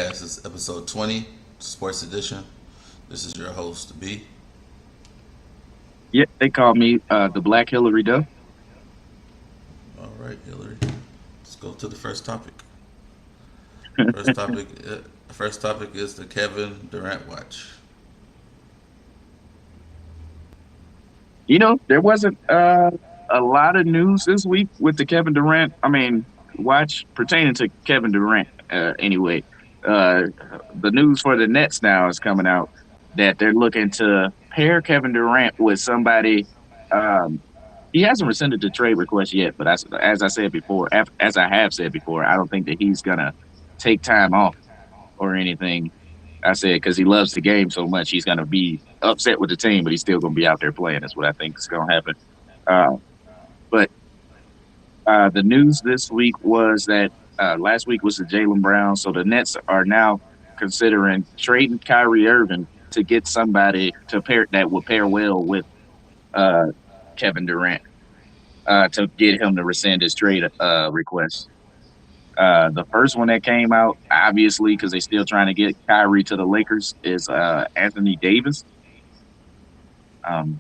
This is episode 20, Sports Edition. This is your host, B. Yeah, they call me the Black Hillary Duff. All right, Hillary. Let's go to the first topic. First topic. First topic is the Kevin Durant watch. There wasn't a lot of news this week with the Kevin Durant. Watch pertaining to Kevin Durant. Anyway, uh, the news for the Nets now is coming out that they're looking to pair Kevin Durant with somebody. Um, he hasn't rescinded the trade request yet, but as I said before, as I have said before, I don't think that he's gonna take time off or anything. I said because he loves the game so much, he's gonna be upset with the team, but he's still gonna be out there playing. That's what I think is gonna happen. Uh, but the news this week was that last week was the Jalen Brown, so the Nets are now considering trading Kyrie Irving to get somebody to pair that would pair well with uh, Kevin Durant to get him to rescind his trade request. The first one that came out, obviously, because they're still trying to get Kyrie to the Lakers, is Anthony Davis. Um,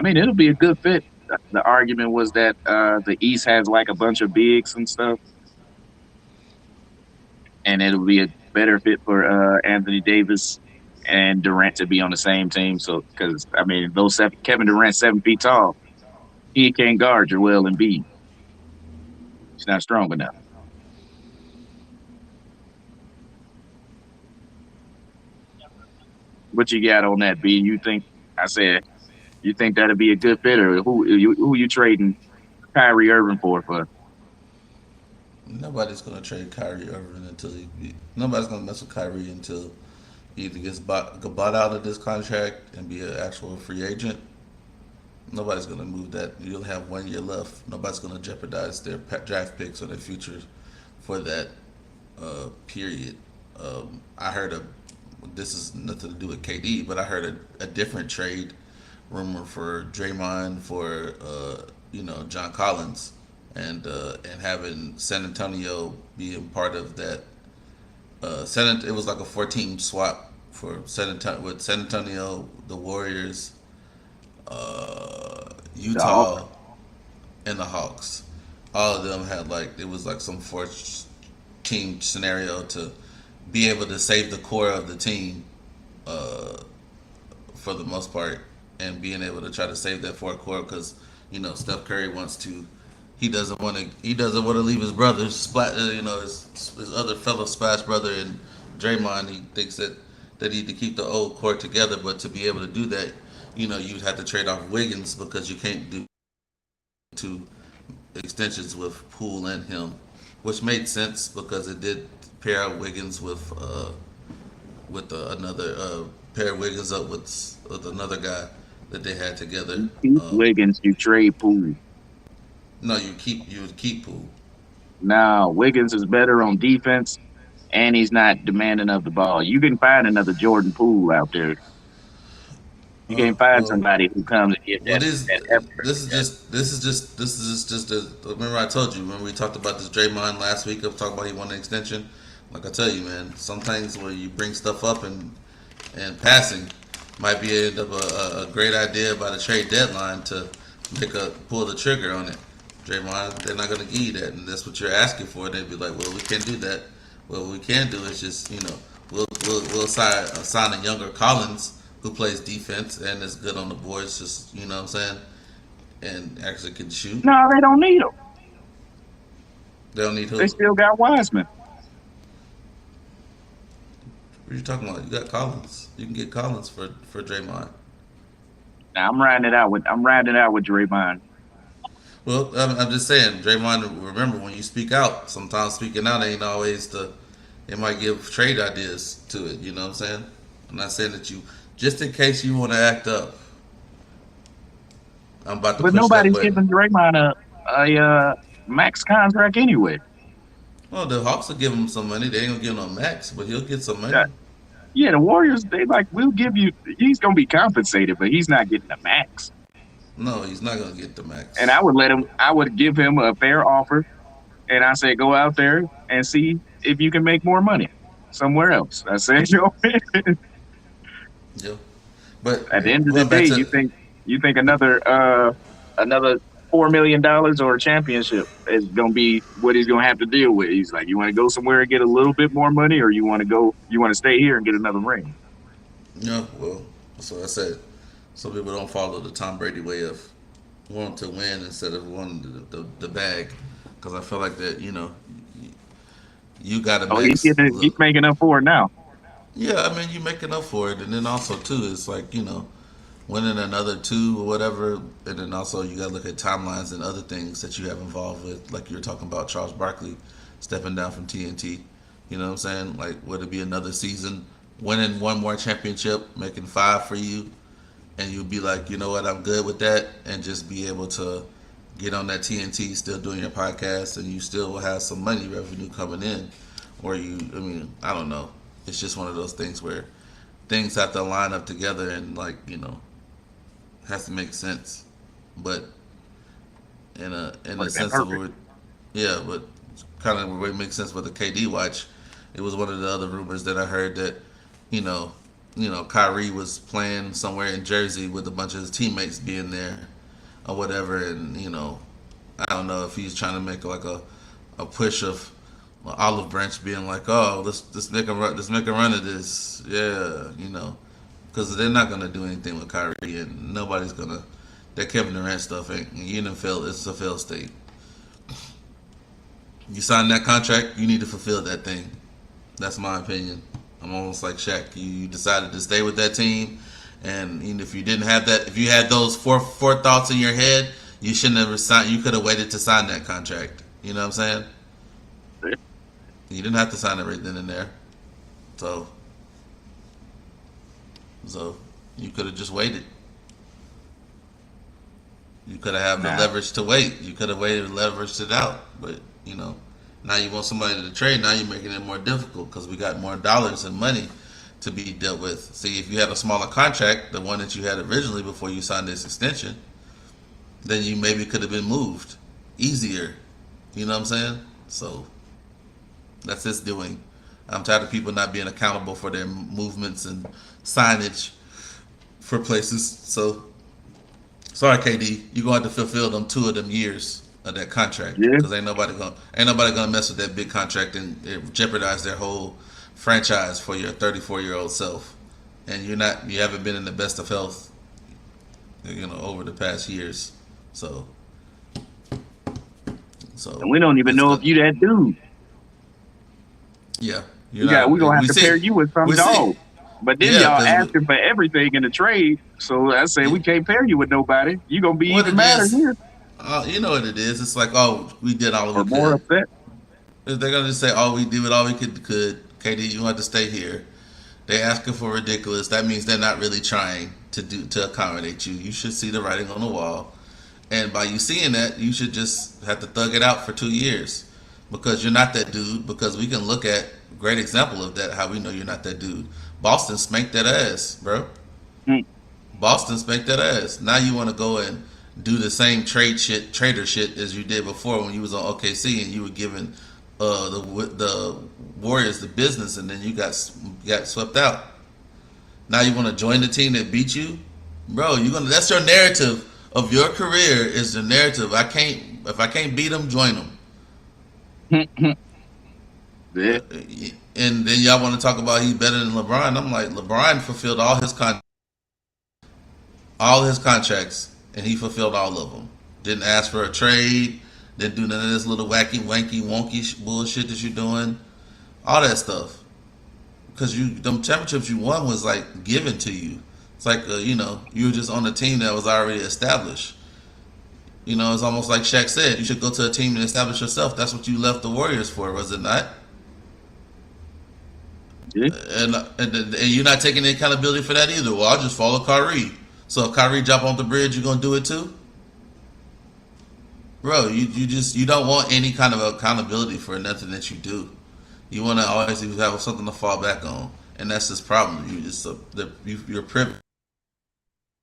it'll be a good fit. The argument was that the East has like a bunch of bigs and stuff, and it'll be a better fit for Anthony Davis and Durant to be on the same team. So, because Kevin Durant's 7 feet tall, he can't guard Joel Embiid. He's not strong enough. What you got on that, B? You think I said you think that'd be a good fit, or who you trading Kyrie Irving for? Nobody's gonna trade Kyrie Irving until nobody's gonna mess with Kyrie until he either gets bought out of this contract and be an actual free agent. Nobody's gonna move that. You'll have 1 year left. Nobody's gonna jeopardize their draft picks or their futures for that period. I heard this is nothing to do with KD, but I heard a different trade rumor for Draymond for John Collins and having San Antonio being part of that. It was like a 4 team swap for San Antonio with San Antonio, the Warriors, The Hawks. Utah, and the Hawks. All of them had it was like some 4 team scenario to be able to save the core of the team uh, for the most part, and being able to try to save that fourth core because Steph Curry wants to. He doesn't want to leave his brothers, his other fellow Splash brother and Draymond. He thinks that they need to keep the old core together, but to be able to do that, you'd have to trade off Wiggins because you can't do 2 extensions with Poole and him, which made sense because it did pair out Wiggins with another pair Wiggins up with another guy that they had together. Keep Wiggins, you trade Poole. No, you would keep Poole. Now Wiggins is better on defense, and he's not demanding of the ball. You can find another Jordan Poole out there. You can find Well, somebody who comes and give what that is that effort. remember I told you when we talked about this Draymond last week of talking about he wanted an extension. Like I tell you, man, sometimes where you bring stuff up and passing might be end up a great idea by the trade deadline to pull the trigger on it. Draymond, they're not going to give you that, and that's what you're asking for. They'd be like, well, we can't do that. What we can do is just we'll sign a younger Collins who plays defense and is good on the boards, just what I'm saying, and actually can shoot. No, they don't need him. They don't need They who? still got Wiseman. What are you talking about? You got Collins. You can get Collins for Draymond. Now I'm riding it out with Draymond. Well, I'm just saying, Draymond. Remember, when you speak out, sometimes speaking out ain't always the. It might give trade ideas to it. You know what I'm saying? I'm not saying that you. Just in case you want to act up, I'm about to But push that nobody's button. giving Draymond a max contract anyway. Well, the Hawks will give him some money. They ain't gonna give him no max, but he'll get some money. Yeah, yeah, the Warriors, they like, we'll give you, he's going to be compensated, but he's not getting the max. No, he's not gonna get the And max. I would give him a fair offer. And I say, go out there and see if you can make more money. somewhere else. I said, Yeah. But at the end of the going back day, to you think another $4 million or a championship is gonna be what he's gonna have to deal with. He's like, you want to go somewhere and get a little bit more money, or you want to stay here and get another ring. yeah, well, that's what I said. Some people don't follow the Tom Brady way of wanting to win instead of wanting the bag, because I feel like that you got to Oh, mix. he's making up for it now. Yeah, I mean you making up for it, and then also too, it's like winning another two or whatever, and then also you got to look at timelines and other things that you have involved with, like you were talking about Charles Barkley stepping down from TNT. You know what I'm saying? Like, would it be another season, winning one more championship, making five for you, and you'd be like, you know what, I'm good with that, and just be able to get on that TNT, still doing your podcast, and you still will have some money revenue coming in, or I don't know. It's just one of those things where things have to line up together, and has to make sense. But in Would a have been sense of perfect. it, yeah, but kind of where it makes sense with the KD watch. It was one of the other rumors that I heard that you know Kyrie was playing somewhere in Jersey with a bunch of his teammates being there or whatever, and I don't know if he's trying to make like a push of Olive Branch being like, oh, let's make a run of this, yeah, because they're not gonna do anything with Kyrie, and nobody's gonna. That Kevin Durant stuff ain't. You didn't fail. It's a fail state. You signed that contract. You need to fulfill that thing. That's my opinion. I'm almost like Shaq. You decided to stay with that team, and even if you didn't have that, if you had those four thoughts in your head, you shouldn't have signed. You could have waited to sign that contract. You know what I'm saying? You didn't have to sign it right then and there. So you could have just waited. You could have had the Nah, leverage to wait. You could have waited and leveraged it out. But, now you want somebody to trade. Now you're making it more difficult because we got more dollars and money to be dealt with. See, if you had a smaller contract, the one that you had originally before you signed this extension, then you maybe could have been moved easier. You know what I'm saying? So that's its doing. I'm tired of people not being accountable for their movements and signage for places. So sorry, KD, you're gonna have to fulfill them 2 of them years of that contract yeah. because ain't nobody gonna mess with that big contract and jeopardize their whole franchise for your 34-year-old self. And you haven't been in the best of health, over the past years. So And we don't even it's know good. if you that dude. Yeah, you're not. We gonna have We to see. pair you with some We see. dog. But then Yeah, y'all because asking for everything in the trade. So I say we can't pair you with nobody. You gonna be what even it madder is, here you know what it is. It's like, oh, we did all we or more could. upset. If they're gonna just say, "Oh, we did all we could." KD, you have to stay here. They asking for ridiculous. That means they're not really trying to accommodate you. You should see the writing on the wall, and by you seeing that, you should just have to thug it out for 2 years because you're not that dude. Because we can look at great example of that. How we know you're not that dude. Boston spanked that ass, bro. Mm, Boston spanked that ass. Now you want to go and do the same trader shit as you did before when you was on OKC and you were giving the Warriors the business, and then you got swept out. Now you want to join the team that beat you, bro. You gonna That's your narrative of your career. Is the narrative? If I can't beat them, join them. yeah. And then y'all want to talk about he's better than LeBron. I'm like, LeBron fulfilled all his contracts, and he fulfilled all of them. Didn't ask for a trade. Didn't do none of this little wacky, wanky, wonky bullshit that you're doing. All that stuff. Because them championships you won was like given to you. It's like, you were just on a team that was already established. It's almost like Shaq said, you should go to a team and establish yourself. That's what you left the Warriors for, was it not? Yeah. And you're not taking any accountability for that either. Well, I'll just follow Kyrie. So if Kyrie jump on the bridge, you're gonna do it too, bro. You don't want any kind of accountability for nothing that you do. You want to always have something to fall back on, and that's this problem. You're privileged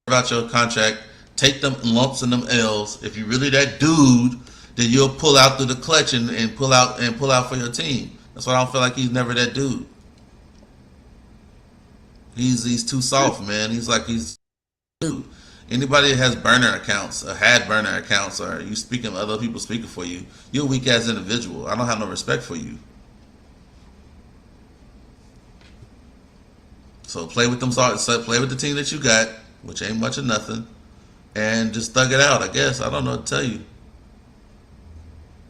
about your contract. Take them lumps and them L's. If you're really that dude, then you'll pull out through the clutch and pull out for your team. That's why I don't feel like he's never that dude. He's too soft, man. He's like he's dude. Anybody that has burner accounts, or had burner accounts, or you speaking other people speaking for you, you're a weak ass individual. I don't have no respect for you. So play with them. So play with the team that you got, which ain't much of nothing, and just thug it out. I guess I don't know what to tell you.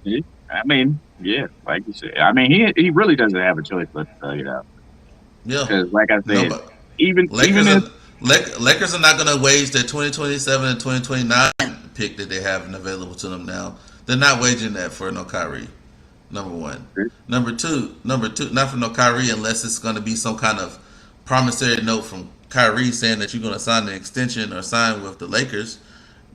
Yeah. I mean, yeah, like you said. I mean, he really doesn't have a choice but to thug it out. Yeah, Because, like I no, said, but even Lakers if are Lakers are not going to wage their 2027 and 2029 pick that they have available to them now. They're not waging that for no Kyrie. Number one. Number two, not for no Kyrie unless it's going to be some kind of promissory note from Kyrie saying that you're going to sign an extension or sign with the Lakers.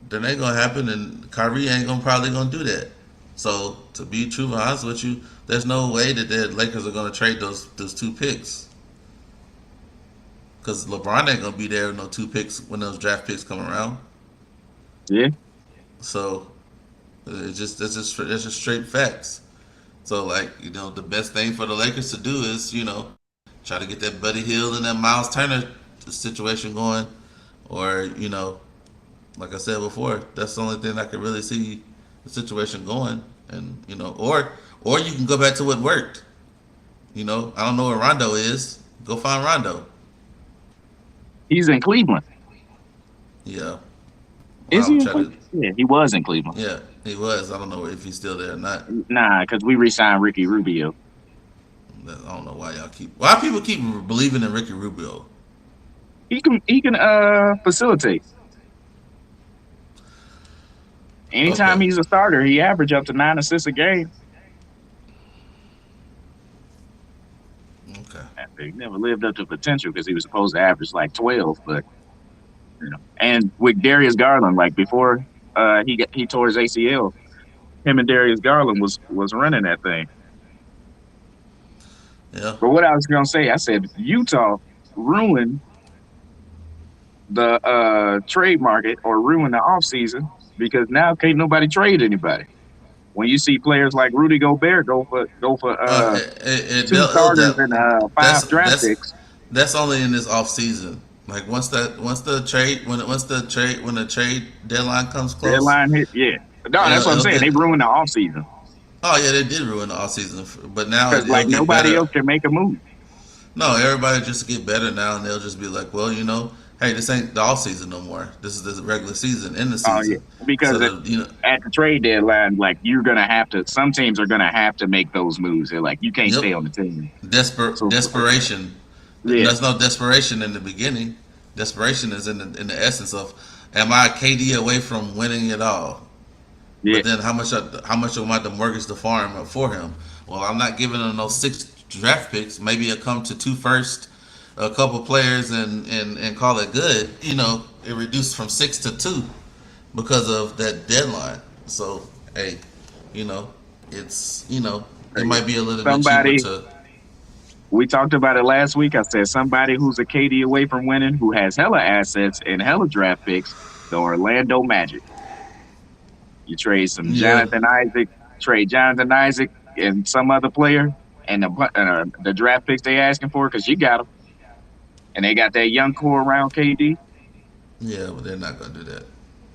Then ain't going to happen, and Kyrie ain't gonna probably going to do that. So to be true and honest with you, there's no way that the Lakers are going to trade those two picks. Because LeBron ain't gonna be there with no two picks when those draft picks come around. yeah, So it's just straight facts. So like the best thing for the Lakers to do is try to get that Buddy Hield and that Miles Turner situation going, or like I said before, that's the only thing I could really see the situation going, and or you can go back to what worked. I don't know where Rondo is. Go find Rondo. he's in Cleveland. Yeah. Is he I'll in try to. Cleveland? Yeah, he was in Cleveland. Yeah, he was. I don't know if he's still there or not. Nah, because we re-signed Ricky Rubio. I don't know why people keep believing in Ricky Rubio. He can facilitate. Anytime Okay. he's a starter, he average up to 9 assists a game. Okay. He never lived up to potential because he was supposed to average like 12, but and with Darius Garland, like before he tore his ACL, him and Darius Garland was running that thing. Yeah. But what I was gonna say, I said Utah ruined the trade market or ruined the offseason because now can't nobody trade anybody. When you see players like Rudy Gobert go for two starters and that's five draft that's picks. that's only in this off season. Like when the trade deadline comes close. Deadline hit, yeah. No, that's what I'm It'll saying. get. They ruined the offseason Oh yeah, they did ruin the off season, but now because it'll like get nobody better. else can make a move. No, everybody just get better now, and they'll just be like, well, hey, this ain't the off season no more. This is the regular season in the Oh yeah, season. because So at the trade deadline, like you're gonna have to. Some teams are gonna have to make those moves. They're like, you can't yep, stay on the team. So desperation. yeah, There's no desperation in the beginning. Desperation is in the essence of, am I KD away from winning it all? yeah. But then how much am I to mortgage the farm for him? Well, I'm not giving him those 6 draft picks. Maybe it'll come to 2 first, a couple players, and call it good. It reduced from 6 to 2 because of that deadline. So hey, it's it might be a little bit cheaper Somebody to. we talked about it last week. I said somebody who's a KD away from winning, who has hella assets and hella draft picks, the Orlando Magic. You trade some Yeah, Trade Jonathan Isaac and some other player, and the draft picks they asking for because you got them, and they got that young core around KD. yeah, but they're not gonna do that.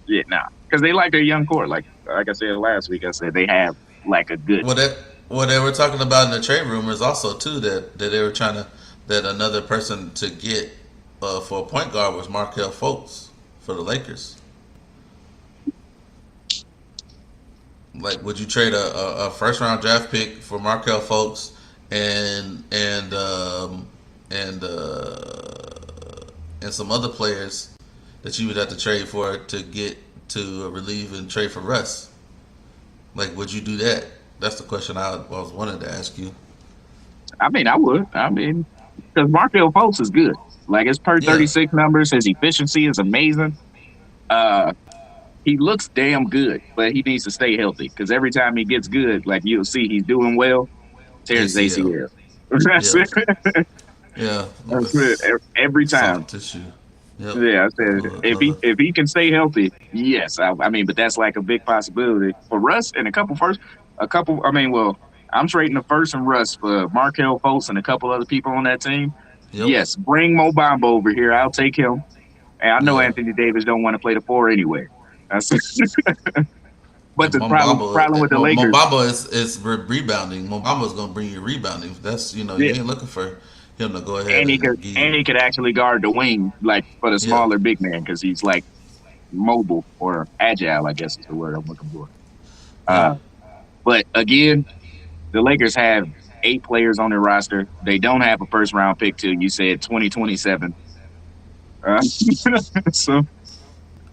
Yeah, nah, because they like their young core. Like I said last week, I said they have like a good. What they were talking about in the trade rumors also too that they were trying to that another person to get for a point guard was Markel Fultz for the Lakers. Like, would you trade a first round draft pick for Markel Fultz and and some other players that you would have to trade for to get to relieve and trade for Russ? Like, would you do that? That's the question I was wanted to ask you. I mean, I would. I mean, because Markel Fultz is good. Like his per Yeah, 36 numbers, his efficiency is amazing. Uh, he looks damn good, but he needs to stay healthy because every time he gets good, like you'll see, he's doing well. Tears his ACL. ACL. That's Yeah, it. yeah. That's it. Every time. Soft tissue. Yep. Yeah, I said if he Another. if he can stay healthy, yes. I mean, but that's like a big possibility for Russ and a couple first, a couple. I mean, well, I'm trading the first and Russ for Markel Fultz and a couple other people on that team. Yep. Yes, bring Mo Bamba over here. I'll take him. And I know Yeah. Anthony Davis don't want to play the four anyway. That's but And the problem with the Lakers, Mobamba is rebounding. Mobamba is going to bring you rebounding. That's you yeah, ain't looking for him to go ahead and give and you. he could actually guard the wing like for the Yeah. smaller big man because he's like mobile or agile, I guess is the word I'm looking for. Yep. Uh, but again, the Lakers have 8 players on their roster. They don't have a first round pick till you said 2027. So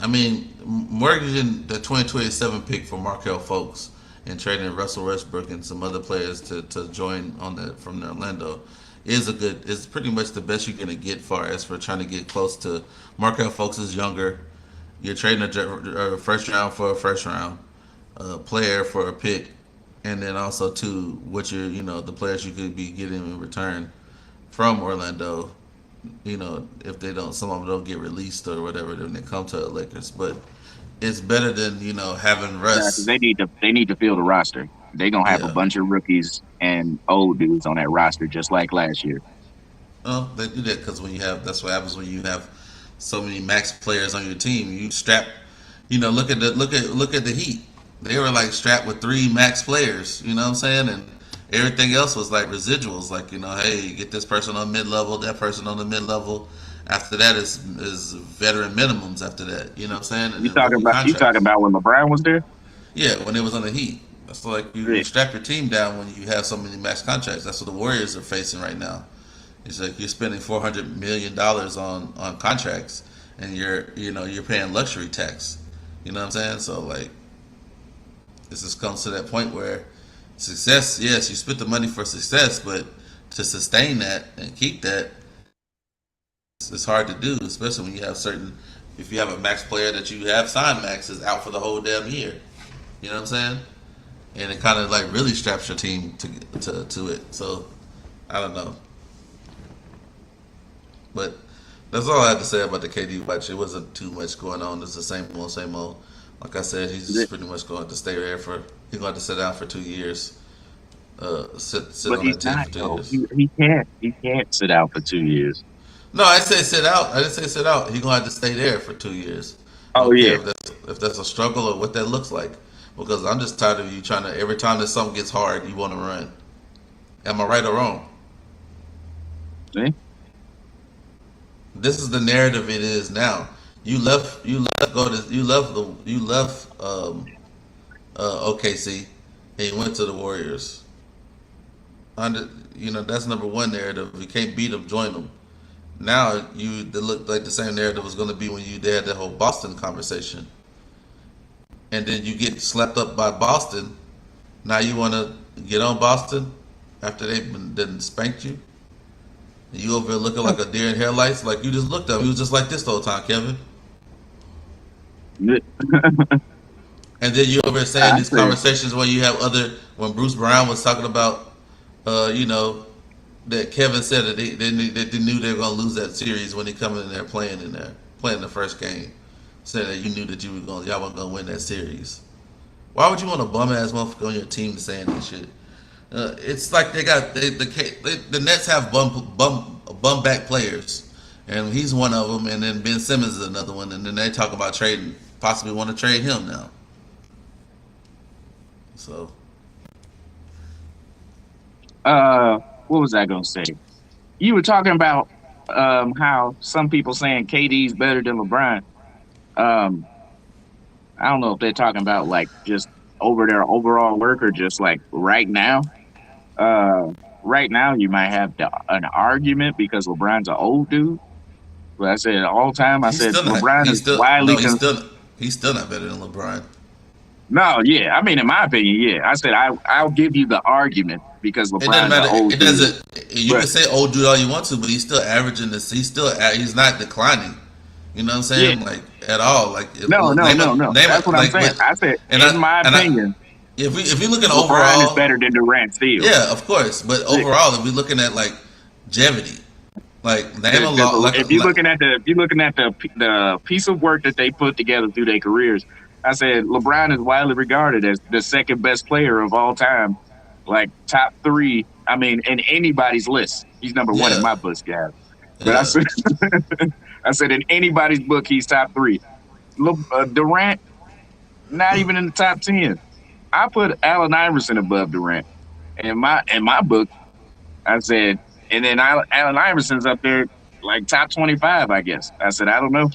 I mean, mortgaging the 2027 pick for Markel Fultz and trading Russell Westbrook and some other players to join on the from Orlando is pretty much the best you're gonna get far as for trying to get close to Markel Fultz is younger. You're trading a first round for a first round player for a pick, and then also to what the players you could be getting in return from Orlando. If they don't, some of them don't get released or whatever, then they come to the Lakers. But it's better than having yeah, because Russ. they need to fill the roster. They're gonna have a Yeah, bunch of rookies and old dudes on that roster just like last year. well, they do that because that's what happens when you have so many max players on your team. You strap, look at the Heat. They were like strapped with 3 max players. You know what I'm saying? And everything else was like residuals. Like hey, you get this person on mid level, that person on the mid level. After that is veteran minimums. After that, you know what I'm saying? And then rookie You talking contracts. about when LeBron was there? Yeah, when it was on the Heat. That's like you Yeah. strap your team down when you have so many max contracts. That's what the Warriors are facing right now. It's like you're spending $400 million on contracts, and you're paying luxury tax. You know what I'm saying? So like, this just comes to that point where success. Yes, you spent the money for success, but to sustain that and keep that, it's hard to do, especially when you have certain. If you have a max player that you have signed max is out for the whole damn year. You know what I'm saying? And it kind of like really straps your team to it. So I don't know, but that's all I have to say about the KD watch. It wasn't too much going on. It's the same old, same old. Like I said, he's pretty much going to stay there for. He's going to sit down for 2 years. Sit But on he's that team not for two though. years. He can't sit out for 2 years. No, I say sit out. I didn't say sit out. He's going to have to stay there for 2 years. I Oh don't care yeah. if that's a struggle or what that looks like. Because I'm just tired of you trying to. Every time that something gets hard, you want to run. Am I right or wrong? See? This is the narrative it is now. You left OKC and you went to the Warriors. Under that's number one narrative. If you can't beat them, join them. Now they look like the same narrative was going to be when you had that whole Boston conversation, and then you get slapped up by Boston. Now you want to get on Boston after they've done spanked you. And you over there looking like a deer in headlights, like you just looked up. He was just like this the whole time, Kevin. And then you over there saying I these said, conversations where you have when Bruce Brown was talking about, that Kevin said that they knew they were gonna lose that series when they come in there playing the first game, saying that you knew that y'all weren't gonna win that series. Why would you want a bum ass motherfucker on your team saying that shit? It's like the Nets have bum back players, and he's one of them, and then Ben Simmons is another one, and then they talk about possibly want to trade him now. So what was I gonna say? You were talking about how some people saying KD's better than LeBron. Um, I don't know if they're talking about like just over their overall work or just like right now. Uh, right now you might have an argument because LeBron's an old dude. But I said all time, I he's said still not. LeBron He's is still no. widely He's still not better than LeBron. no, yeah. I mean, in my opinion, yeah. I said I'll give you the argument because It doesn't LeBron's an matter. old It dude. doesn't. You But can say old dude all you want to, but he's still averaging this. He's not declining. You know what I'm yeah, saying? Like at all. Like no. name That's it what I'm like saying. what I said, and in I my and I opinion, if we looking LeBron is overall, better than Durant still. yeah, of course. But Yeah. overall, if we looking at like longevity, like name a lot like If you're looking at the piece of work that they put together through their careers, I said LeBron is widely regarded as the second best player of all time, like top 3. I mean, in anybody's list, he's number 1 in yeah. my book, guys. But Yeah. I said in anybody's book, he's top three. Durant, not even in the top 10. I put Allen Iverson above Durant. In my book, I said, and then Allen Iverson's up there like top 25, I guess. I said, I don't know.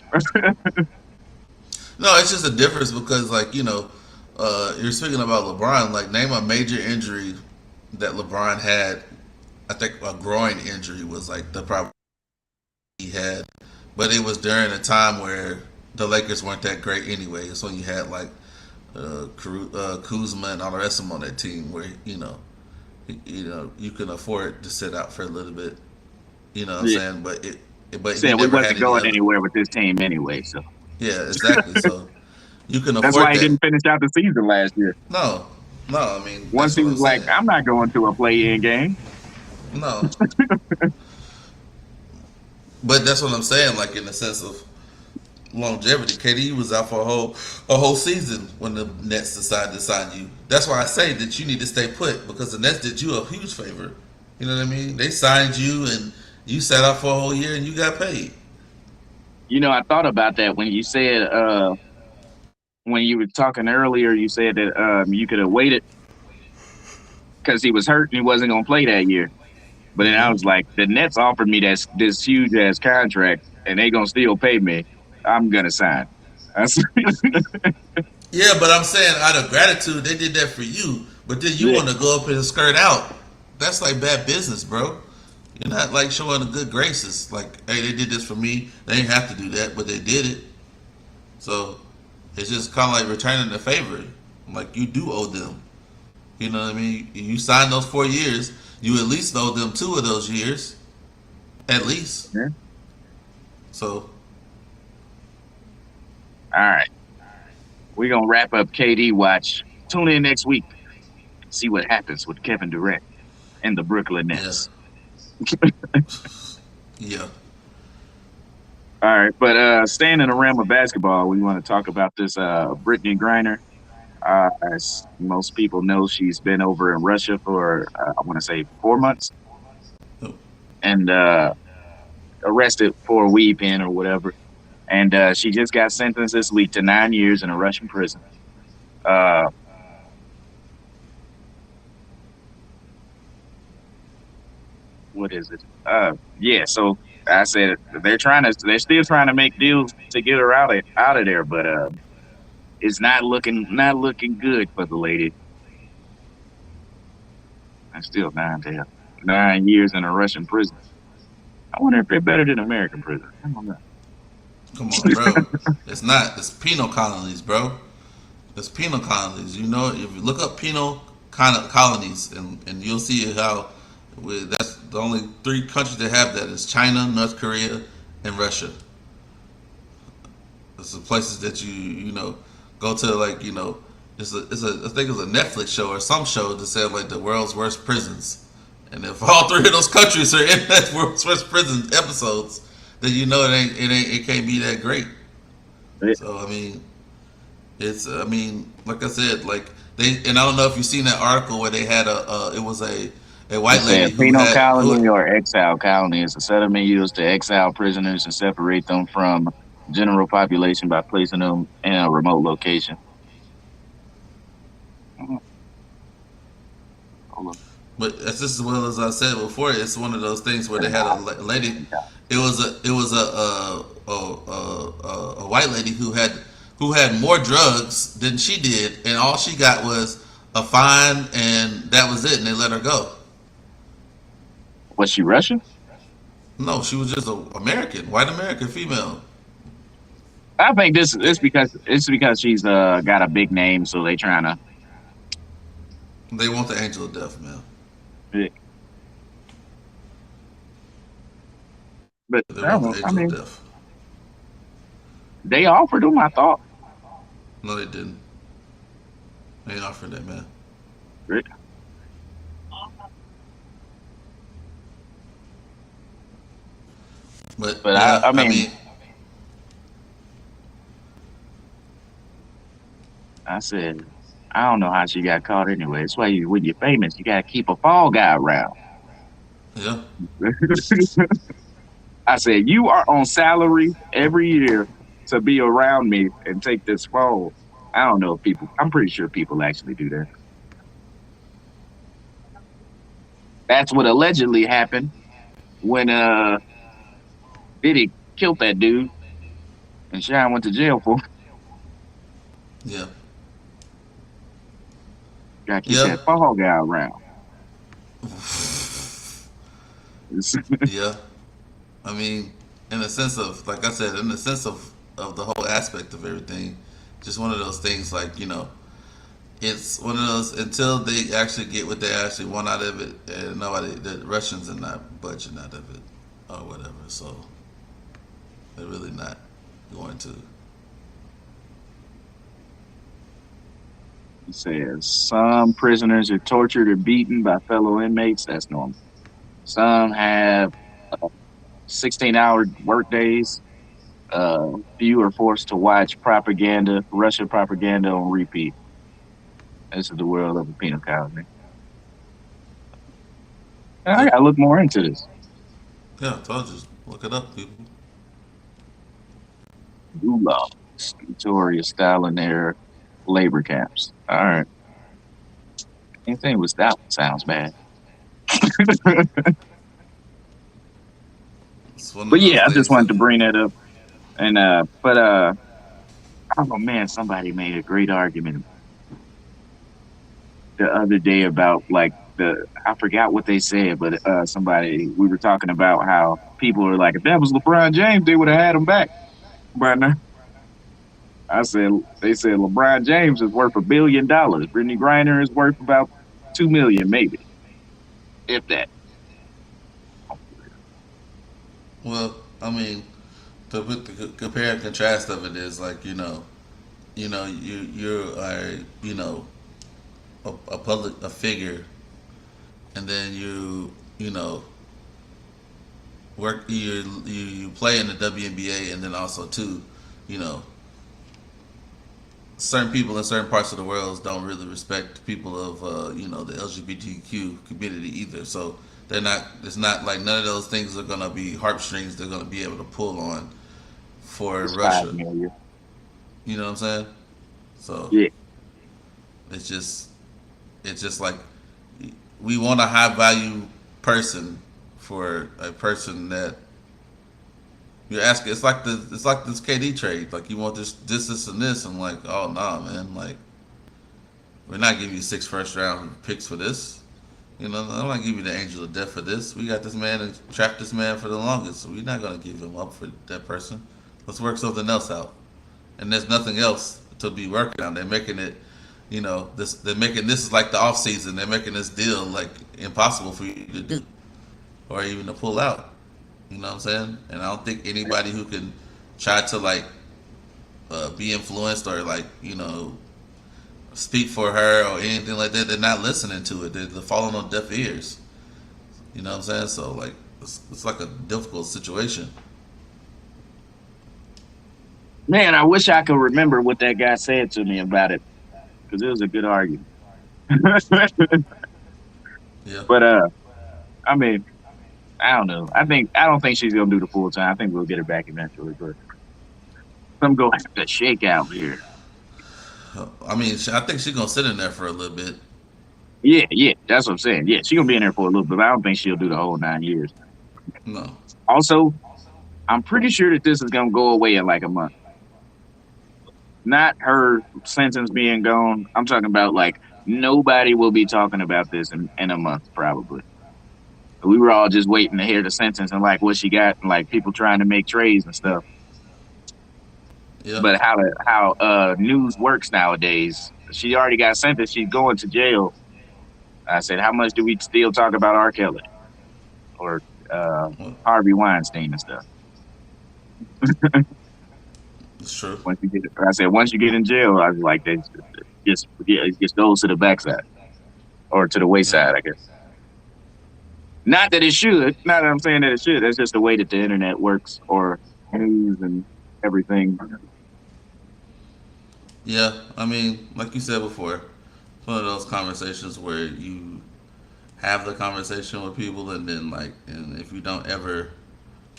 No, it's just a difference because, like, you're speaking about LeBron. Like, name a major injury that LeBron had. I think a groin injury was like the problem he had, but it was during a time where the Lakers weren't that great anyway. It's when you had like Kuzma and all the rest of them on that team, where you can afford to sit out for a little bit. You know what I'm Yeah. saying? But he Said we never had wasn't any going other. anywhere with this team anyway. So Yeah, exactly. So you can that's why afford he that. didn't finish out the season last year. No, no. I mean, Once that's he what was I'm like, saying. I'm not going to a play in game. No, but that's what I'm saying. Like in the sense of longevity, KD was out for a whole season when the Nets decided to sign you. That's why I say that you need to stay put because the Nets did you a huge favor. You know what I mean? They signed you and you sat out for a whole year and you got paid. I thought about that when you said when you were talking earlier, you said that you could have waited because he was hurt and he wasn't going to play that year. But then I Hmm. was like, the Nets offered me this huge ass contract, and they gonna still pay me. I'm gonna sign. I said, Yeah, but I'm saying out of gratitude, they did that for you. But then you yeah, want to go up and skirt out. That's like bad business, bro. You're not like showing the good graces. Like, hey, they did this for me. They didn't have to do that, but they did it. So it's just kind of like returning the favor. Like you do owe them. You know what I mean? You signed those 4 years. You at least owe them 2 of those years, at least. yeah. So All right, we're gonna wrap up KD watch. Tune in next week. See what happens with Kevin Durant and the Brooklyn yeah, Nets. yeah, All right, but staying in the realm of basketball, we want to talk about this Brittany Griner. As most people know, she's been over in Russia for I want to say 4 months, and arrested for a weed pen or whatever. And she just got sentenced this week to 9 years in a Russian prison. Uh, what is it? Yeah. So I said they're still trying to make deals to get her out of there, but it's not looking good for the lady. And still 9 years in a Russian prison. I wonder if they're better than American prison. I don't know. come on, bro. It's not. It's penal colonies, bro. It's penal colonies. You know, if you look up penal colonies, and you'll see how that's the only three countries that have that is China, North Korea, and Russia. It's the places that you go to, like, I think it's a Netflix show or some show that said like the world's worst prisons, and if all three of those countries are in that world's worst prison episodes, then it can't be that great. So I mean, like I said, like and I don't know if you've seen that article where they had it was a It white said lady who penal had colony or exile colony is a settlement used to exile prisoners and separate them from general population by placing them in a remote location. Mhm. Hold on. but as just as well as I said before, it's one of those things where they had a lady. It was a white lady who had more drugs than she did, and all she got was a fine, and that was it, and they let her go. Was she Russian? No, she was just a American, white American female. I think this it's because she's got a big name, so they trying to. They want the angel of death, man. But They I don't want know. the I angel of mean, death. they offered them. I thought. No, they didn't. They ain't offered that, man. But But I, yeah, I I mean, mean, I said, I don't know how she got caught anyway. That's why when you're famous, you gotta keep a fall guy around. yeah, I said, you are on salary every year to be around me and take this phone. I don't know if people, I'm pretty sure people actually do that. That's what allegedly happened when Diddy killed that dude and Sean went to jail for. Yeah, Gotta keep yeah, that phone guy around. yeah. I mean, in the sense of, like I said, in the sense of the whole aspect of everything, just one of those things. Like, it's one of those until they actually get what they actually want out of it, and nobody, the Russians are not budging out of it or whatever. So they're really not going to. He says some prisoners are tortured or beaten by fellow inmates. That's normal. Some have 16-hour workdays. Few are forced to watch propaganda, Russian propaganda on repeat. This is the world of a penal colony. I Yep. gotta look more into this. Yeah, I told you. Look it up, people. Gulags, Victoria Stalin era labor camps. All right. Anything with that one sounds bad. It's one of But those yeah, I just things wanted that. to bring that up. And but oh man, somebody made a great argument the other day about like the I forgot what they said, but somebody we were talking about how people are like, if that was LeBron James, they would have had him back. But I said they said LeBron James is worth $1 billion. Brittany Griner is worth about 2 million, maybe, if that. Well, I mean, the compare and contrast of it is like, you are, a public a figure, and then work you play in the WNBA, and then also too, you know certain people in certain parts of the world don't really respect people of the LGBTQ community either. So they're not. It's not like none of those things are gonna be heartstrings they're gonna be able to pull on for It's 5 Russia. million. You know what I'm saying? So Yeah, it's just it's just like we want a high value person for a person that you're asking. It's like this KD trade. Like you want this, and this. I'm like, oh nah, man. Like we're not giving you 6 first round picks for this. I'm not giving you the angel of death for this. We got this man and trapped this man for the longest, so we're not gonna give him up for that person. Let's work something else out. And there's nothing else to be working on. They're making it, this. They're making this like the off season. They're making this deal like impossible for you to do, or even to pull out. You know what I'm saying? And I don't think anybody who can try to like be influenced or like speak for her or anything like that, they're not listening to it. They're falling on deaf ears. You know what I'm saying? So like it's like a difficult situation. man, I wish I could remember what that guy said to me about it because it was a good argument. Yeah. But I mean, I don't know. I don't think she's gonna do the full time. I think we'll get her back eventually, but I'm gonna have to shake out here. I mean, I think she's gonna sit in there for a little bit. Yeah, yeah, that's what I'm saying. Yeah, she's gonna be in there for a little bit. But I don't think she'll do the whole 9 years. No. Also, I'm pretty sure that this is gonna go away in like a month. Not her sentence being gone. I'm talking about like nobody will be talking about this in a month probably. We were all just waiting to hear the sentence and like what she got, and like people trying to make trades and stuff. Yeah. But how news works nowadays, she already got sentenced. She's going to jail. I said, how much do we still talk about R. Kelly or uh, Well, Harvey Weinstein and stuff? it's true. I said, once you get in jail, I was like, they just yeah, it just goes to the backside or to the Yeah. wayside, I guess. Not that it should. Not that I'm saying that it should. That's just the way that the internet works or news and everything. Yeah. I mean, like you said before, it's one of those conversations where you have the conversation with people, and then like, and if you don't ever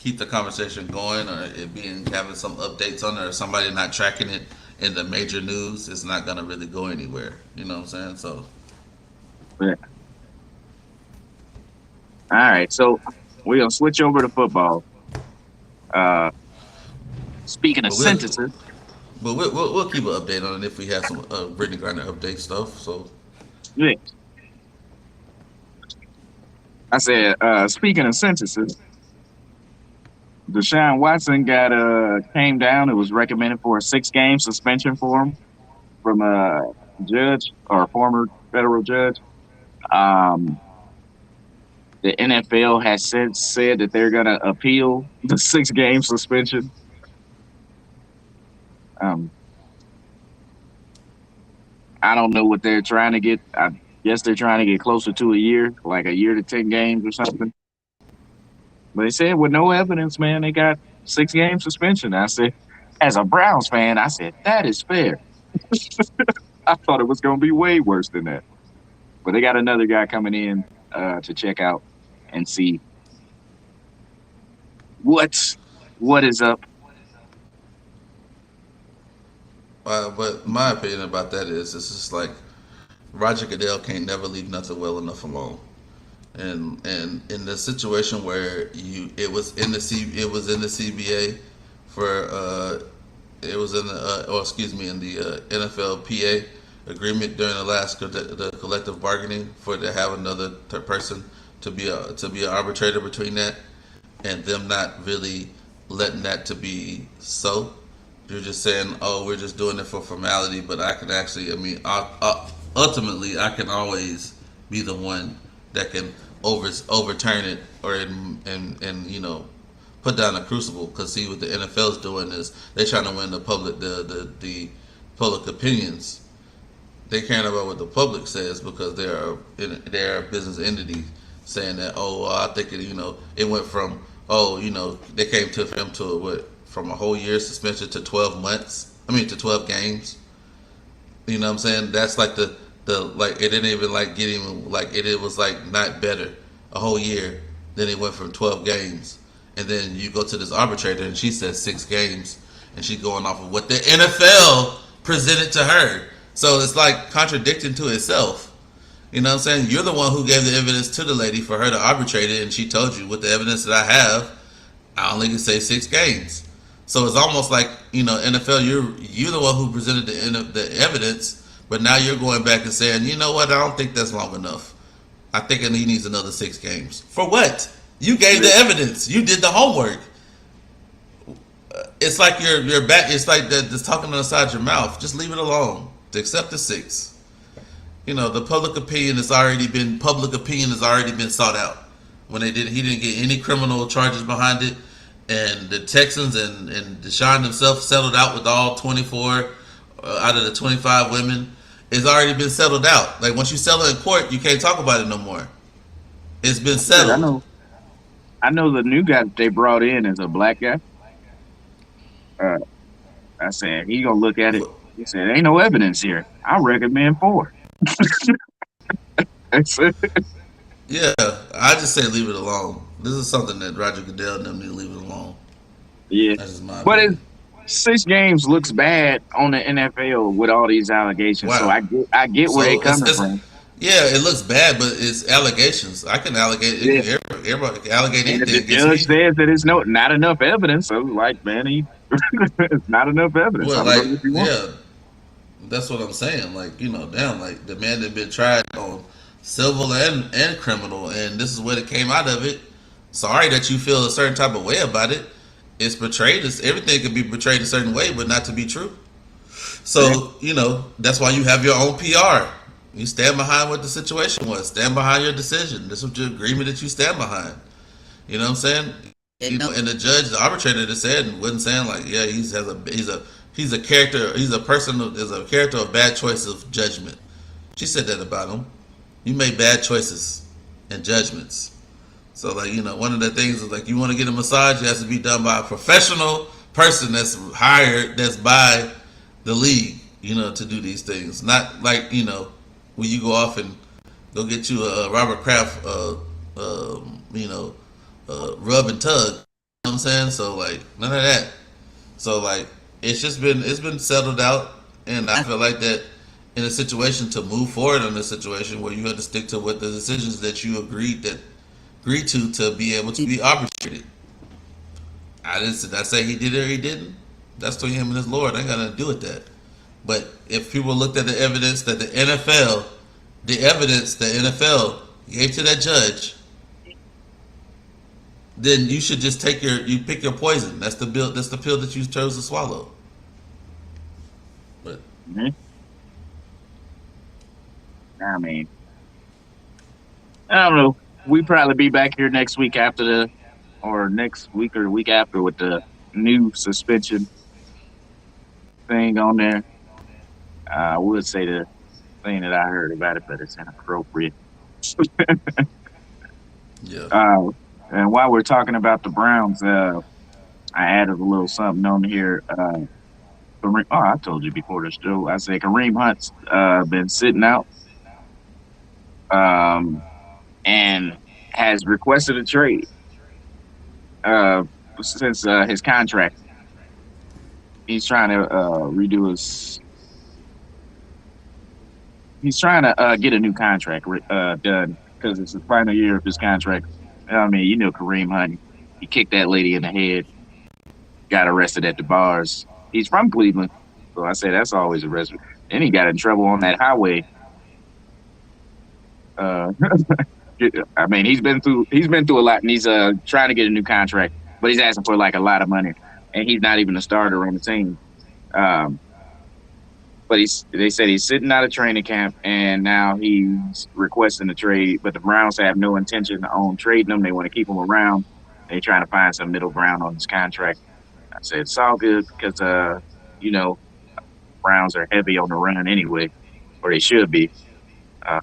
keep the conversation going, or it being having some updates on it, or somebody not tracking it in the major news, it's not gonna really go anywhere. You know what I'm saying? So, But, all right, so we're gonna switch over to football. Uh, speaking of but we'll sentences, we'll keep an update on it if we have some Brittany Griner update stuff. So, yeah, I said, speaking of sentences, Deshaun Watson got came down. It was recommended for a 6 game suspension for him from a judge or a former federal judge. Um, the NFL has since said that they're going to appeal the 6 game suspension. Um, I don't know what they're trying to get. I guess they're trying to get closer to a year, like a year to 10 games or something. But they said with no evidence, man, they got 6 game suspension. I said, as a Browns fan, I said that is fair. I thought it was going to be way worse than that. But they got another guy coming in to check out and see what is up. but my opinion about that is, it's just like Roger Goodell can't never leave nothing well enough alone. And in the situation where it was in the CBA for it was in the or excuse me, in the NFLPA agreement during the collective bargaining for to have another person to be an arbitrator between that, and them not really letting that to be so. You're just saying, oh, we're just doing it for formality, but I can actually, I mean, ultimately, I can always be the one that can overturn it, or and put down a crucible. Because see, what the NFL is doing is they're trying to win the public opinions. They care about what the public says because they're a business entity saying that, oh, well, I think it went from, oh, they came to him to what, from a whole year suspension to 12 months. I mean, to 12 games. You know what I'm saying? That's like the like, it didn't even like get even like it was like not better a whole year. Then it went from 12 games, and then you go to this arbitrator and she says 6 games, and she's going off of what the NFL presented to her. So it's like contradicting to itself. You know what I'm saying? You're the one who gave the evidence to the lady for her to arbitrate it, and she told you, with the evidence that I have, I only can say 6 games. So it's almost like, NFL, you're the one who presented the evidence, but now you're going back and saying, you know what, I don't think that's long enough. I think he needs another 6 games. For what? You gave the evidence. You did the homework. It's like you're back. It's like just talking on the side of your mouth. Just leave it alone. To accept the 6. The public opinion has already been sought out. When he didn't get any criminal charges behind it, and the Texans and Deshaun himself settled out with all 24 out of the 25 women. It's already been settled out. Like, once you settle in court, you can't talk about it no more. It's been settled. I know the new guy that they brought in is a black guy. Uh, I said he gonna look at it. He said, "Ain't no evidence here. I recommend 4." That's it. Yeah, I just say leave it alone. This is something that Roger Goodell and them need to leave it alone. Yeah, That's just my but opinion. 6 games looks bad on the NFL with all these allegations. So Wow. I get where they So coming from. yeah, it looks bad, but it's allegations. I can allegate. Yeah. Everybody can allegate And if the anything against judge me. says that it's not enough evidence, so like, man, it's not enough evidence. Well, I'm like, doing what you want. yeah, that's what I'm saying. Like, damn, like, the man that been tried on civil and criminal, and this is what it came out of it. Sorry that you feel a certain type of way about it. It's portrayed as everything can be portrayed a certain way, but not to be true. Yeah. So, that's why you have your own PR. You stand behind what the situation was. Stand behind your decision. This was your agreement that you stand behind. You know what I'm saying? And the judge, the arbitrator, that said and wasn't saying like, yeah, he's a character. He's a person. Is a character of bad choice of judgment. She said that about him. You made bad choices and judgments. So, like, one of the things is, like, you want to get a massage, it has to be done by a professional person that's hired, that's by the league, to do these things. Not like, when you go off and go get you a Robert Kraft, rub and tug. what I'm saying? So like none of that. So like it's been settled out, and I feel like that in a situation to move forward in a situation where you have to stick to what the decisions that you agreed to be able to be arbitrated. Did I say he did it or he didn't? That's between him and his Lord. I ain't got nothing to do with that. But if people looked at the evidence that the NFL gave to that judge, then you should just you pick your poison. That's the bill. That's the pill that you chose to swallow. But Mhm. I mean, I don't know. We probably be back here next week or next week or the week after with the new suspension thing on there. I would say the thing that I heard about it, but it's inappropriate. yeah, uh, and while we're talking about the Browns, I added a little something on here. I told you before the show. I said Kareem Hunt's been sitting out um, and has requested a trade uh, since his contract. He's trying to redo his. He's trying to get a new contract done because it's the final year of his contract. I mean, you know, Kareem Hunt, he kicked that lady in the head, got arrested at the bars. He's from Cleveland, so I say that's always a risk. Then he got in trouble on that highway. Uh, I mean, he's been through a lot, and he's trying to get a new contract, but he's asking for like a lot of money, and he's not even a starter on the team. Um, but they said he's sitting out of training camp, and now he's requesting a trade. But the Browns have no intention on trading him. They want to keep him around. They're trying to find some middle ground on his contract. I said it's all good because you know, Browns are heavy on the run anyway, or they should be. Uh,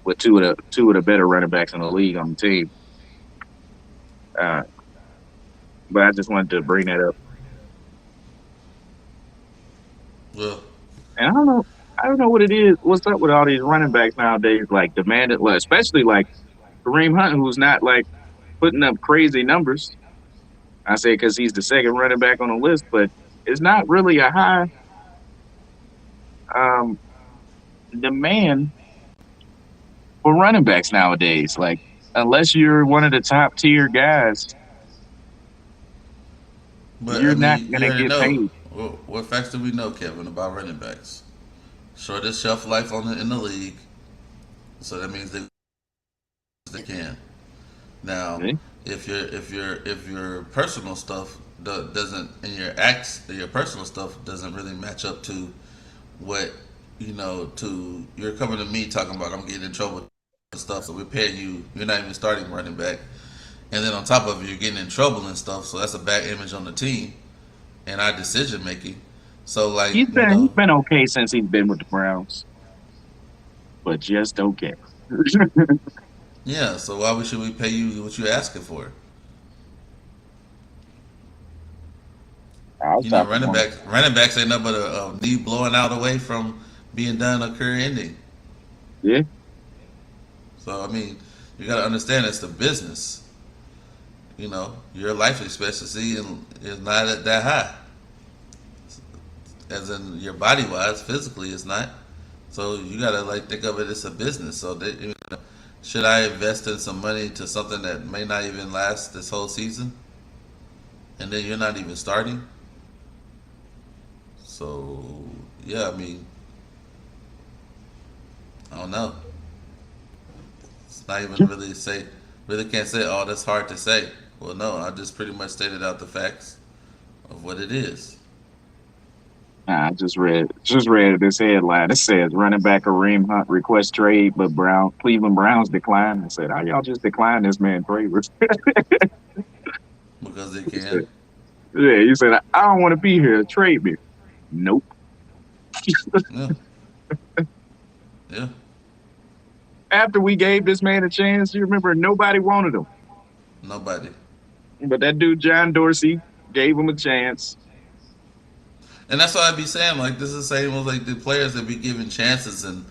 with two of the better running backs in the league on the team. Uh, but I just wanted to bring that up. well, And I don't know what it is. What's up with all these running backs nowadays? Like demanded, like, especially like Kareem Hunt, who's not like putting up crazy numbers. I say because he's the second running back on the list, but it's not really a high um, demand for running backs nowadays. Like unless you're one of the top tier guys, but I you're not mean, you gonna already get know paid. what facts do we know, Kevin, about running backs? Shortest shelf life in the league, so that means they can. Now, Okay? if your personal stuff doesn't and your personal stuff doesn't really match up to what to you're coming to me talking about I'm getting in trouble and stuff, so we're paying you. You're not even starting running back, and then on top of it, you're getting in trouble and stuff. So that's a bad image on the team and our decision making. So like He's been okay since he's been with the Browns, but just okay. yeah. So why should we pay you what you're asking for? I'll stop the one. Running backs ain't nothing but a knee blowing out away from being done a career ending. Yeah, So I mean, you got to understand it's the business. Your life expectancy is not that high, as in your body wise, physically it's not. So you got to like think of it as a business. So should I invest in some money to something that may not even last this whole season, and then you're not even starting? So yeah, I mean, I don't know. It's not even really can't say. Oh, that's hard to say. Well, no, I just pretty much stated out the facts of what it is. nah, I just read this headline. It says running back Kareem Hunt requests trade, but Cleveland Browns decline. I said, "How y'all just decline this man favors?" Because they He said, can. yeah, he said, "I don't want to be here. Trade me." Nope. Yeah, yeah. After we gave this man a chance, you remember nobody wanted him, Nobody. but that dude John Dorsey gave him a chance. And that's why I be saying like this is the same with like the players that be given chances and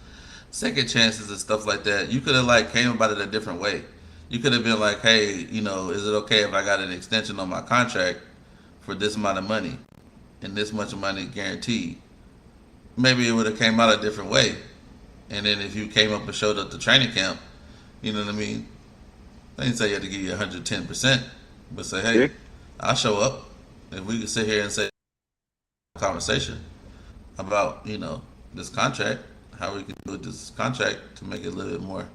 second chances and stuff like that. You could have like came about it a different way. You could have been like, hey, is it okay if I got an extension on my contract for this amount of money and this much money guaranteed? Maybe it would have came out a different way. And then if you came up and showed up to training camp, you know what I mean? They didn't say you had to give you 110%, but say, Yeah, hey, I'll show up. If we could sit here and say conversation about, this contract, how we could do this contract to make it a little bit more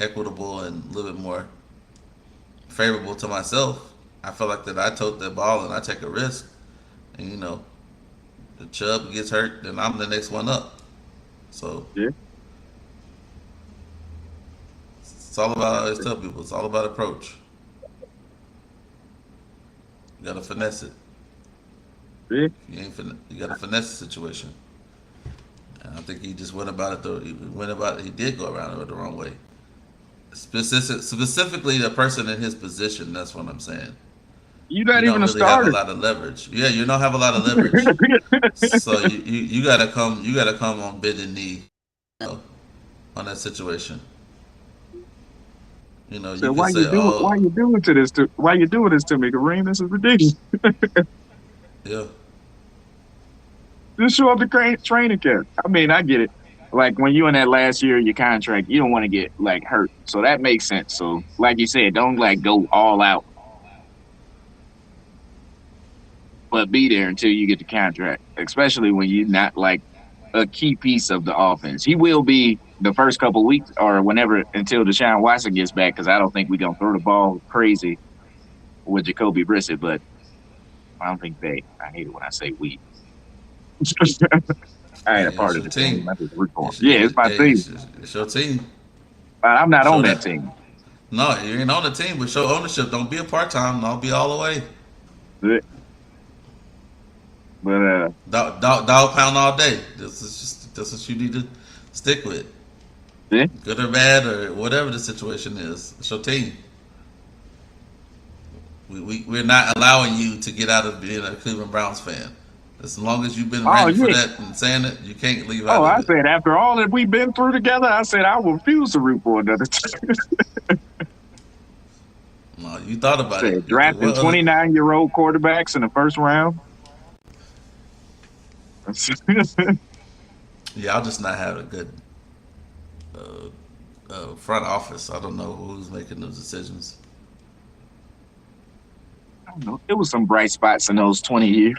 equitable and a little bit more favorable to myself. I feel like that I tote the ball and I take a risk. And, the Chubb gets hurt, then I'm the next one up. So yeah, it's all about, I always tell people, it's all about approach. You got to finesse it. yeah. You got to finesse the situation. And I think he just went about it. He did go around it the wrong way. Specifically, the person in his position. That's what I'm saying. You're You not don't even a really have a starter. lot of leverage. Yeah, you don't have a lot of leverage. So you gotta come. You gotta come on bended knee, on that situation. So You could say, why "Oh, you doing to this to why you doing this to me, Kareem? This is ridiculous. yeah, Just show up to training camp. I mean, I get it. Like when you in that last year of your contract, you don't want to get like hurt. So that makes sense. So like you said, don't like go all out, but be there until you get the contract. Especially when you're not like a key piece of the offense. He will be the first couple weeks or whenever until Deshaun Watson gets back, because I don't think we're gonna throw the ball crazy with Jacoby Brissett, but I don't think they. I hate it when I say we. I ain't a hey, it's part of your the team. team. I just root for 'em. Yeah, it's my Hey, team, it's your team. but I'm not Show on that that. team. No, you ain't on the team, but show ownership. Don't be a part time. Don't be all the way. But Dog pound all day. This is what you need to stick with. yeah. Good or bad or whatever the situation is. It's your team. We're not allowing you to get out of being a Cleveland Browns fan. As long as you've been Oh ranting for yeah. that and saying it, you can't leave Oh, out of I it. said after all that we've been through together, I said I refuse to root for another team. No, you thought about it. Said You think, drafting what other? 29-year-old quarterbacks in the first round. Yeah, I'll just not have a good uh, front office. I don't know who's making those decisions. I don't know. It was some bright spots in those 20 years.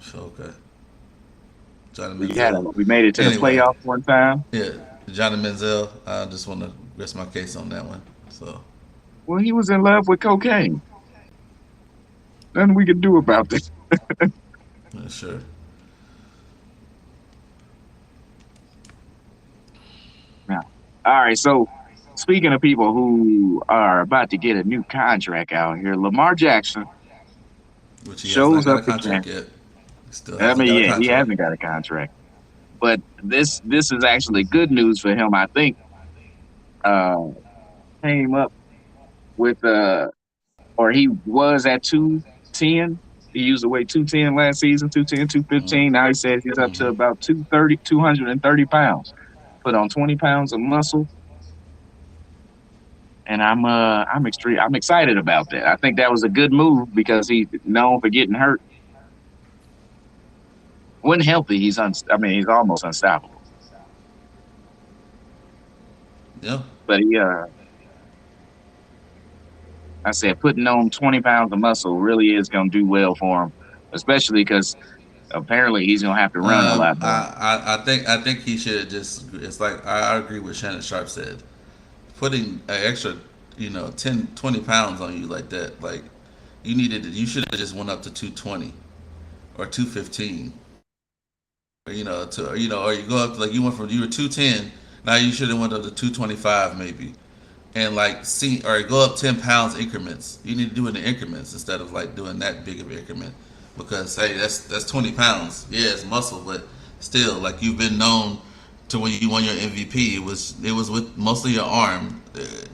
So, okay. Johnny We Manziel. we made it to the Anyway, playoffs one time. yeah, Johnny Manziel. I just want to rest my case on that one. So, Well, he was in love with cocaine. Nothing we could do about this. yeah, sure. Now, all right. So, speaking of people who are about to get a new contract out here, Lamar Jackson Which he has not shows got up a again. contract yet. He still I hasn't mean, got a yeah, he contract. hasn't got a contract, but this is actually good news for him. I think uh, came up with or he was at 210. He used to weigh 210 last season, 210, 215. Now he says he's up to Mm-hmm. about 230 pounds. Put on 20 pounds of muscle, and I'm excited about that. I think that was a good move because he's known for getting hurt. When healthy, I mean, he's almost unstoppable. Yeah. But I said, putting on 20 pounds of muscle really is going to do well for him, especially because apparently he's going to have to run a lot more. I think he should just. It's like I agree with Shannon Sharp said. Putting an extra, 10, 20 pounds on you like that, like you should have just went up to 220 or 215, or or you go up like you were 210, now you should have went up to 225 maybe, and like see or go up 10 pounds increments. You need to do it in increments instead of like doing that big of an increment, because hey, that's 20 pounds. Yeah, it's muscle, but still, like you've been known to when you won your MVP. It was with mostly your arm,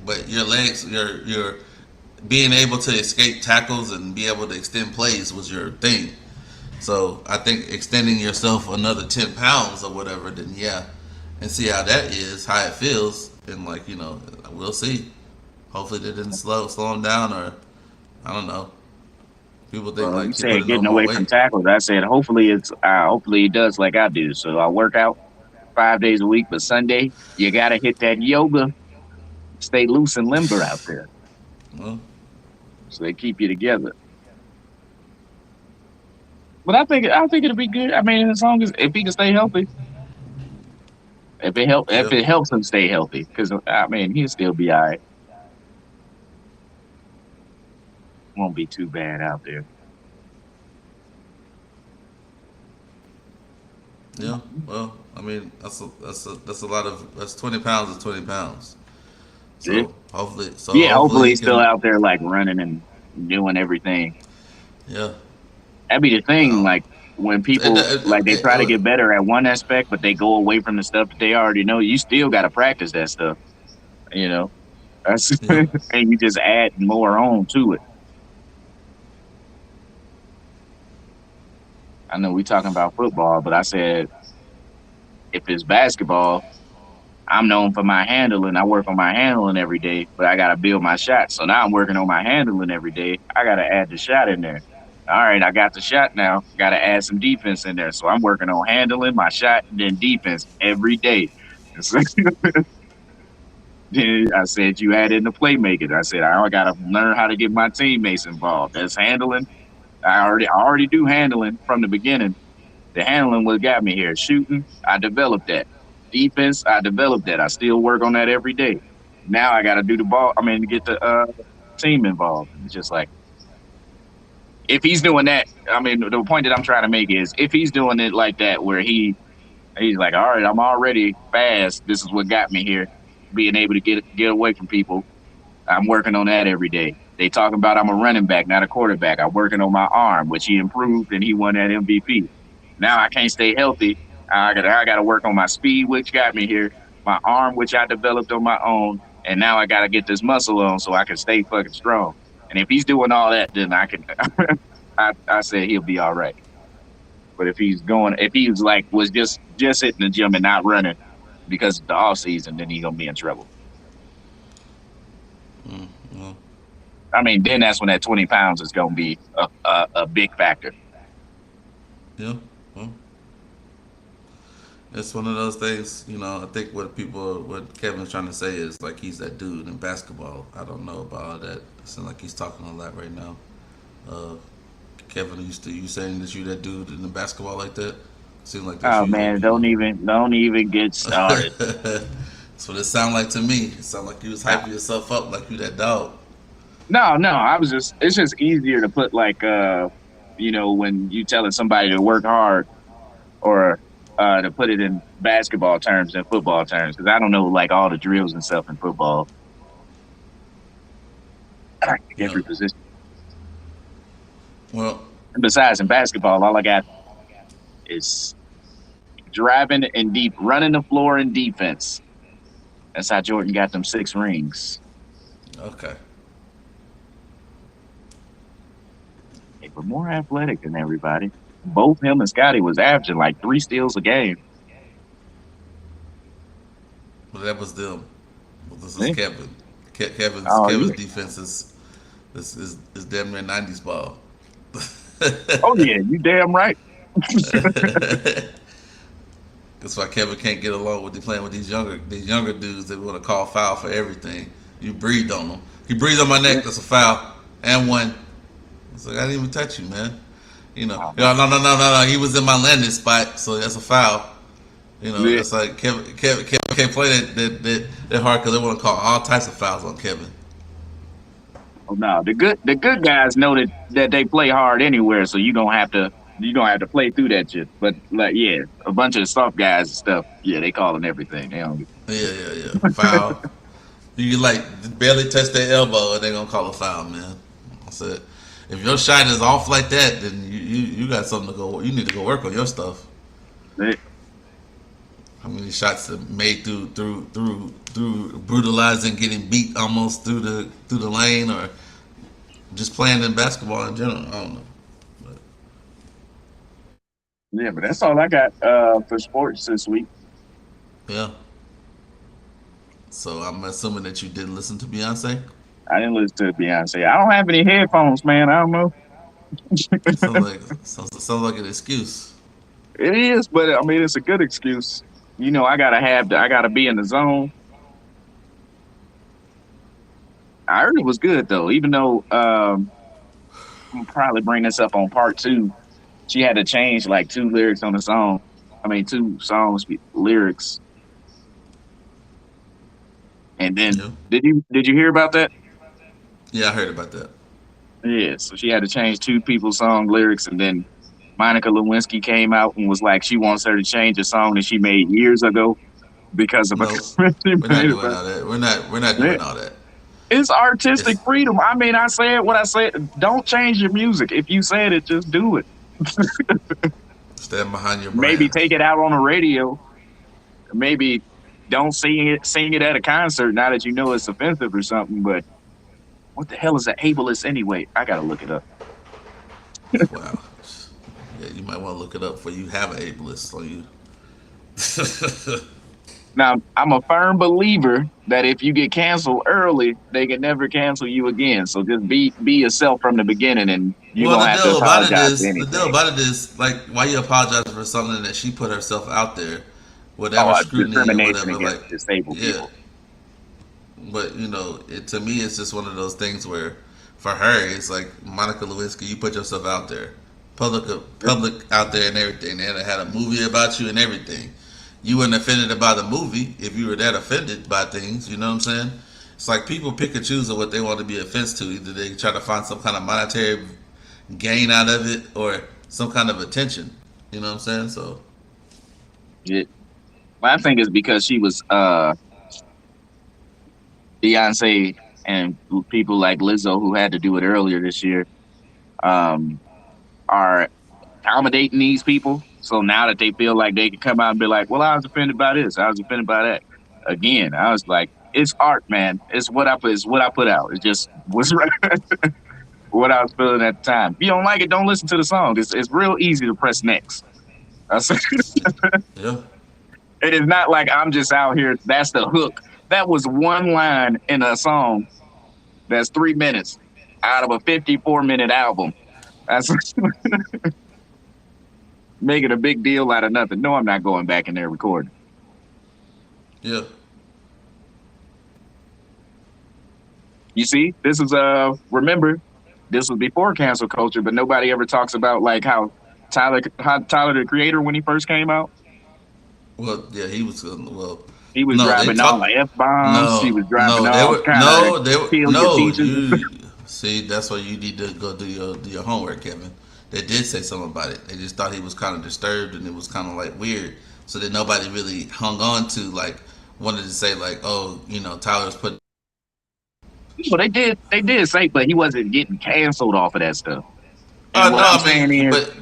but your legs, your being able to escape tackles and be able to extend plays was your thing. So I think extending yourself another 10 pounds or whatever, then yeah, and see how that is, how it feels, and like we'll see. Hopefully they didn't slow him down, or I don't know. People think Well, you like he put said in no getting more away from weight. tackles. I said hopefully he does like I do. So I work out 5 days a week, but Sunday you gotta hit that yoga, stay loose and limber out there, Well, so they keep you together. But I think it'll be good. I mean, as long as if he can stay healthy, if yeah, it helps him stay healthy, because I mean he'll still be all right. Won't be too bad out there. yeah. Well, I mean that's a lot of that's 20 pounds is 20 pounds. Yeah, So yeah. hopefully Hopefully he he's still can. out there like running and doing everything. Yeah. That'd be the thing. Um, Like when it, people it, like they it, try to it, get better at one aspect, but they go away from the stuff that they already know. You still got to practice that stuff. You know, that's yeah. and you just add more on to it. I know we talking about football, but I said if it's basketball, I'm known for my handling. I work on my handling every day, but I got to build my shot. So now I'm working on my handling every day. I got to add the shot in there. All right, I got the shot now. Got to add some defense in there. So I'm working on handling my shot and then defense every day. So then I said, you add in the playmaking. I said, I got to learn how to get my teammates involved. That's handling. I already do handling from the beginning. The handling what got me here. Shooting, I developed that. Defense, I developed that. I still work on that every day. Now I got to do the ball. I mean, to get the team involved. It's just like if he's doing that. I mean, the point that I'm trying to make is if he's doing it like that, where he's like, all right, I'm already fast. This is what got me here. Being able to get away from people. I'm working on that every day. They talking about I'm a running back, not a quarterback. I'm working on my arm, which he improved and he won that MVP. Now I can't stay healthy. I got to work on my speed, which got me here. My arm, which I developed on my own, and now I got to get this muscle on so I can stay fucking strong. And if he's doing all that, then I can. I say he'll be all right. But if he's like was just hitting the gym and not running because of the off season, then he's gonna be in trouble. Well, I mean, then that's when that 20 pounds is going to be a big factor. yeah. Well, it's one of those things. I think what Kevin's trying to say is like he's that dude in basketball. I don't know about all that. It seems like he's talking a lot right now. Uh, Kevin, you saying that you that dude in the basketball like that? Seems like that's Oh you. man, don't even get started. That's what it sound like to me. It sound like you was No, hyping yourself up like you that dog. no, it's just easier to put like when you telling somebody to work hard or to put it in basketball terms and football terms because I don't know like all the drills and stuff in football. Yeah. Every position. Well, And besides in basketball, all I got is driving and deep running the floor in defense. That's how Jordan got them 6 rings. okay. They were more athletic than everybody. Both him and Scotty was averaging like 3 steals a game. Well, that was them. Well, this is Yeah. Kevin. Kevin's Oh Kevin's yeah. defense is damn near 90s ball. Oh yeah. You damn right. That's why Kevin can't get along with playing with these younger dudes that want to call foul for everything. You breathed on them. You breathed on my Yeah. neck. That's a foul and one. It's like I didn't even touch you, man. Oh, No, no, no, no, no, no. He was in my landing spot, so that's a foul. yeah. That's like Kevin can't play that hard because they want to call all types of fouls on Kevin. Oh, no, the good guys know that they play hard anywhere, so you don't have to play through that shit. But like, yeah, a bunch of the soft guys and stuff, yeah, they calling everything. They don't. Yeah, yeah, yeah. Foul. You can like barely touch their elbow, and they're gonna call a foul, man. I said, if your shot is off like that, then you got something to go. You need to go work on your stuff. They, How many shots are made through brutalizing, getting beat almost through the lane, or just playing in basketball in general? I don't know. But yeah, but that's all I got for sports this week. yeah. So I'm assuming that you did listen to Beyonce. I didn't listen to Beyonce. I don't have any headphones, man. I don't know. Sounds like an excuse. It is, but I mean, it's a good excuse. I gotta be in the zone. I heard it was good though, even though I'm probably bring this up on part two. She had to change like two lyrics on the song. I mean, two songs lyrics. And then Yeah, did you hear about that? yeah, I heard about that. Yeah, so she had to change two people's song lyrics, and then Monica Lewinsky came out and was like, she wants her to change a song that she made years ago because of a No, comment she we're not made doing about all that. We're not it. doing all that. It's artistic It's freedom. I mean, I said what I said. Don't change your music. If you said it, just do it. stand behind your Maybe brand. take it out on the radio. Maybe don't sing it at a concert now that you know it's offensive or something. But what the hell is an ableist anyway? I gotta look it up. Wow. Yeah, you might want to look it up for you have an ableist. So you. Now, I'm a firm believer that if you get canceled early, they can never cancel you again. So just be yourself from the beginning, and you Well, won't have to apologize for the deal anything. about it is, like, why you apologize for something that she put herself out there, whatever scrutiny or Discrimination whatever. against Like, disabled yeah, people. but to me, it's just one of those things where, for her, it's like Monica Lewinsky, you put yourself out there, public out there and everything. They had a movie about you and everything. You weren't offended by the movie if you were that offended by things. You know what I'm saying? It's like people pick and choose of what they want to be offense to. Either they try to find some kind of monetary gain out of it or some kind of attention. You know what I'm saying? So Yeah. Well, I think it's because she was Beyonce and people like Lizzo who had to do it earlier this year um, are accommodating these people. So now that they feel like they can come out and be like, "Well, I was offended by this. I was offended by that." Again, I was like, "It's art, man. It's what I put. It's what I put out. It just was what I was feeling at the time. If you don't like it, don't listen to the song. It's real easy to press next. I said, yeah, it is not like I'm just out here. That's the hook. That was one line in a song that's 3 minutes out of a 54-minute album. That's making a big deal out of nothing. No, I'm not going back in there recording. yeah, You see, this is remember, this was before cancel culture, but nobody ever talks about like how Tyler the Creator when he first came out, well, yeah, he was well. he was No, they dropping all talk. the F bombs. He No, was dropping no, they all were kind of no, they were kill your no. teachers. You see, that's why you need to go do your homework, Kevin. They did say something about it. They just thought he was kind of disturbed and it was kind of like weird. So that nobody really hung on to like wanted to say like, oh, Tyler's put. Well, they did say, but he wasn't getting canceled off of that stuff. And No, what I'm I mean, saying is, but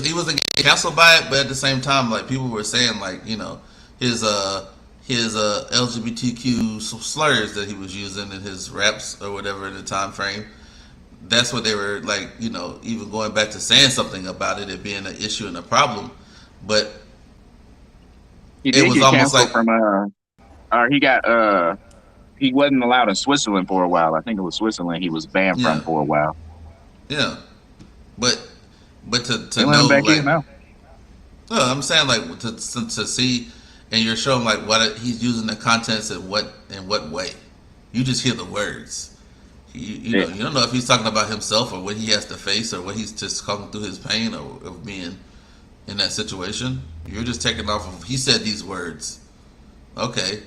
he wasn't getting canceled by it. But at the same time, like people were saying, like his LGBTQ slurs that he was using in his raps or whatever in the time frame. That's what they were like, even going back to saying something about it being an issue and a problem. But he it did was get almost like, canceled from or he wasn't allowed in Switzerland for a while. I think it was Switzerland he was banned from yeah, for a while. yeah. But to They let him know back like, in now. no, I'm saying like to see, and you're showing like what he's using the contents in what way. You just hear the words. Yeah. You don't know if he's talking about himself or what he has to face or what he's just talking through his pain or of being in that situation. You're just taking off of he said these words. Okay,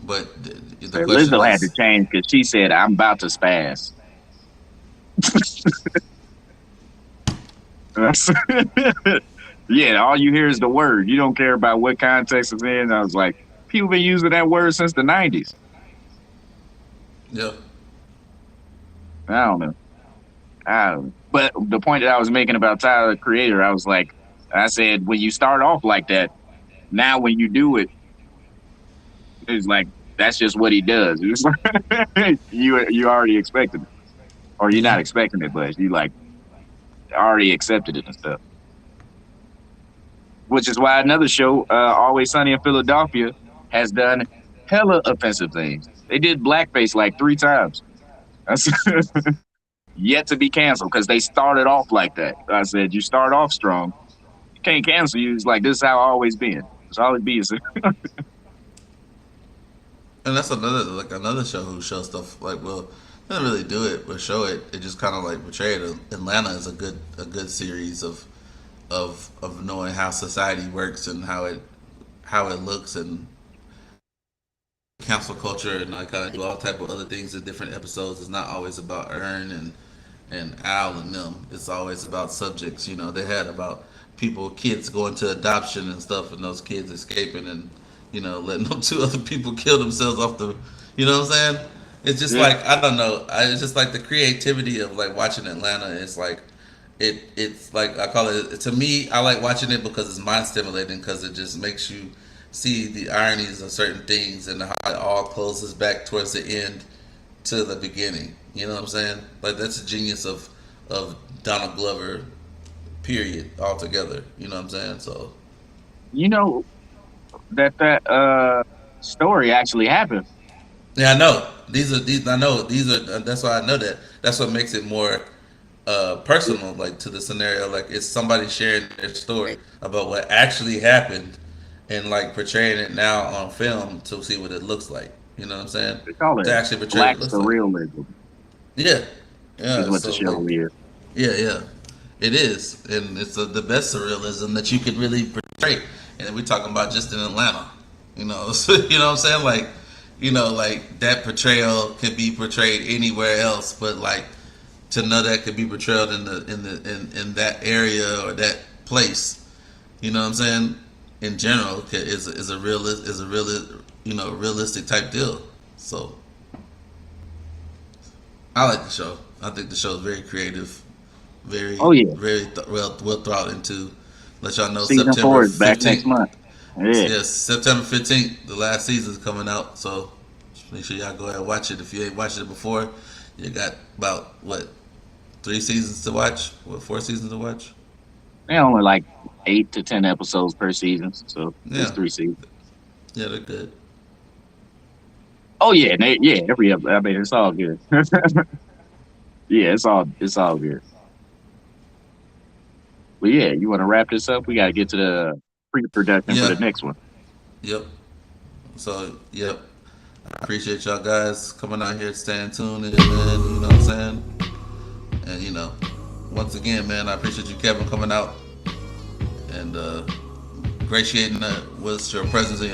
but the question Lizzo had to is, change because she said, "I'm about to spaz." Yeah, all you hear is the word. You don't care about what context it's in. I was like, people been using that word since the '90s. yeah, I don't know. I don't know. But the point that I was making about Tyler the Creator, I was like, I said, when you start off like that, now when you do it, it's like that's just what he does. It's like, you already expected it, or you're yeah, not expecting it, but you like already accepted it and stuff. Which is why another show, Always Sunny in Philadelphia, has done hella offensive things. They did blackface like 3 times. That's yet to be canceled because they started off like that. I said, you start off strong. You can't cancel you. It's like, this is how I always been. It's always be. And that's another show who shows stuff like, well, doesn't really do it but show it. It just kind of like portray it. Atlanta is a good series of knowing how society works and how it looks and cancel culture and I kind of do all type of other things in different episodes. It's not always about Earn and Al and them. It's always about subjects. They had about kids going to adoption and stuff, and those kids escaping and letting them two other people kill themselves off the. You know what I'm saying? It's just Yeah, like I don't know. It's just like the creativity of like watching Atlanta. It's like it's like I call it to me. I like watching it because it's mind stimulating because it just makes you see the ironies of certain things and how it all closes back towards the end to the beginning. You know what I'm saying? Like that's the genius of Donald Glover. Period. Altogether. You know what I'm saying? So you know that story actually happened. yeah, I know these. I know these are. That's why I know that. That's what makes it more personal, like to the scenario. Like it's somebody sharing their story about what actually happened, and like portraying it now on film to see what it looks like. You know what I'm saying? They call To it actually portray what black it looks like. surrealism Yeah, is yeah. what the So like, show is. yeah, yeah. It is, and it's the best surrealism that you could really portray. And we're talking about just in Atlanta. So, you know what I'm saying? Like, like that portrayal could be portrayed anywhere else, but like to know that could be portrayed in that area or that place. You know what I'm saying? In general, is a realistic type deal. So I like the show. I think the show is very creative, Oh very yeah, well thought into. Let y'all know season September 4 is back next 15th. month. Yeah, Yes, September 15th, the last season is coming out. So make sure y'all go ahead and watch it. If you ain't watched it before, you got about what 3 seasons to watch? What 4 seasons to watch? they only like 8 to 10 episodes per season, so it's Yeah, 3 seasons. yeah, they're good. Oh yeah, yeah, I mean, it's all good. Yeah, it's all good. But yeah, you want to wrap this up? We got to get to the pre-production for the Yeah, next one. yep. So yep, I appreciate y'all guys coming out here, staying tuned in, man. You know what I'm saying? And once again, man, I appreciate you, Kevin, coming out and gratiating with your presence and